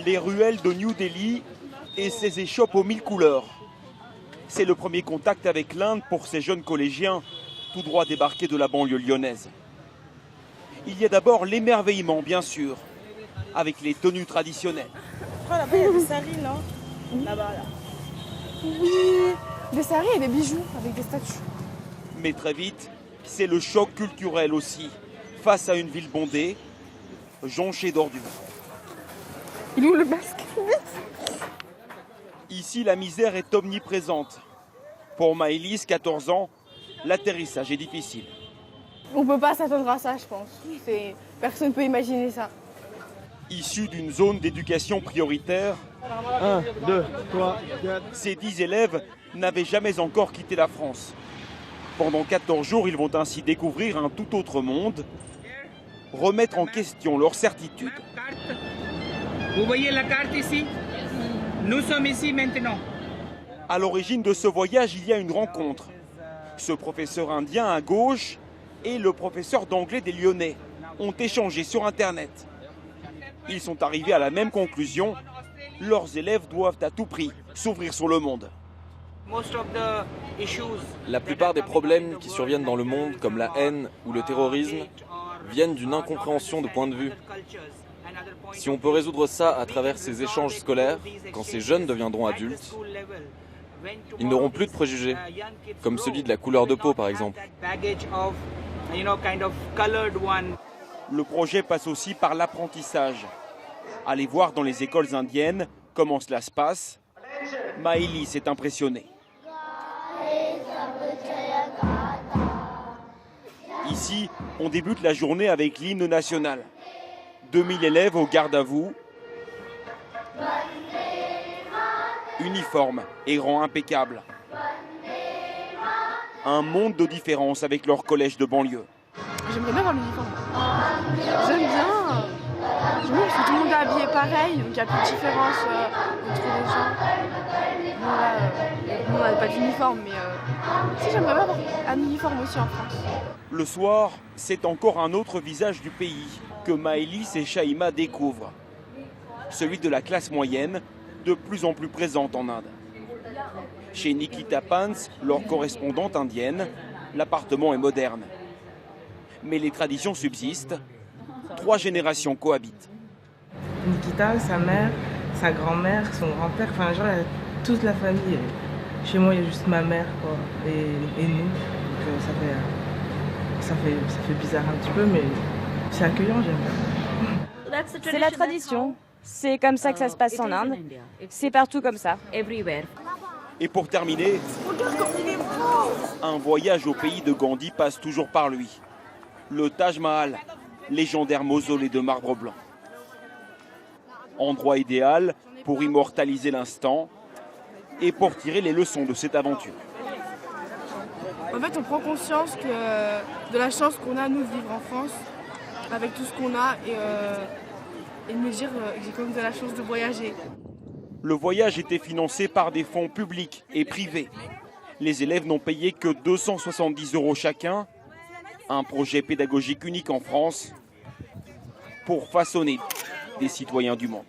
Les ruelles de New Delhi et ses échoppes aux 1000 couleurs. C'est le premier contact avec l'Inde pour ces jeunes collégiens, tout droit débarqués de la banlieue lyonnaise. Il y a d'abord l'émerveillement, bien sûr, avec les tenues traditionnelles. Je crois là-bas, il y a des saris, non? Là-bas, là. Oui, des saris et des bijoux avec des statues. Mais très vite, c'est le choc culturel aussi, face à une ville bondée, jonchée d'ordures. Il est où le basque? Ici, la misère est omniprésente. Pour Maëlys, 14 ans, l'atterrissage est difficile. On peut pas s'attendre à ça, je pense. Personne ne peut imaginer ça. Issu d'une zone d'éducation prioritaire, 1, 2, 3, 4. ces 10 élèves n'avaient jamais encore quitté la France. Pendant 14 jours, ils vont ainsi découvrir un tout autre monde, remettre en question leurs certitudes. Vous voyez la carte ici? Nous sommes ici maintenant. À l'origine de ce voyage, il y a une rencontre. Ce professeur indien à gauche et le professeur d'anglais des Lyonnais ont échangé sur Internet. Ils sont arrivés à la même conclusion. Leurs élèves doivent à tout prix s'ouvrir sur le monde. La plupart des problèmes qui surviennent dans le monde, comme la haine ou le terrorisme, viennent d'une incompréhension de point de vue. Si on peut résoudre ça à travers ces échanges scolaires, quand ces jeunes deviendront adultes, ils n'auront plus de préjugés, comme celui de la couleur de peau par exemple. Le projet passe aussi par l'apprentissage. Allez voir dans les écoles indiennes comment cela se passe. Maëlys est impressionnée. Ici, on débute la journée avec l'hymne national. 2000 élèves au garde à vous. Uniforme et rang impeccable. Un monde de différence avec leur collège de banlieue. J'aimerais bien avoir l'uniforme. J'aime bien. J'aime bien parce que tout le monde est habillé pareil, donc il n'y a plus de différence entre les gens. Bon là, nous on n'avait pas d'uniforme, mais si j'aimerais bien avoir un uniforme aussi en France. Le soir, c'est encore un autre visage du pays que Maëlys et Shaima découvrent. Celui de la classe moyenne, de plus en plus présente en Inde. Chez Nikita Pants, leur correspondante indienne, l'appartement est moderne. Mais les traditions subsistent. 3 générations cohabitent. Nikita, sa mère, sa grand-mère, son grand-père, enfin, genre, il y a toute la famille. Chez moi, il y a juste ma mère, quoi, et nous. Donc, ça fait bizarre un petit peu, mais c'est accueillant, j'aime bien. C'est la tradition. C'est comme ça que ça se passe en Inde. C'est partout comme ça. Et pour terminer, un voyage au pays de Gandhi passe toujours par lui. Le Taj Mahal, légendaire mausolée de marbre blanc. Endroit idéal pour immortaliser l'instant et pour tirer les leçons de cette aventure. En fait, on prend conscience de la chance qu'on a, nous, de vivre en France, avec tout ce qu'on a, et de me dire que j'ai quand même de la chance de voyager. Le voyage était financé par des fonds publics et privés. Les élèves n'ont payé que 270 € chacun. Un projet pédagogique unique en France pour façonner des citoyens du monde.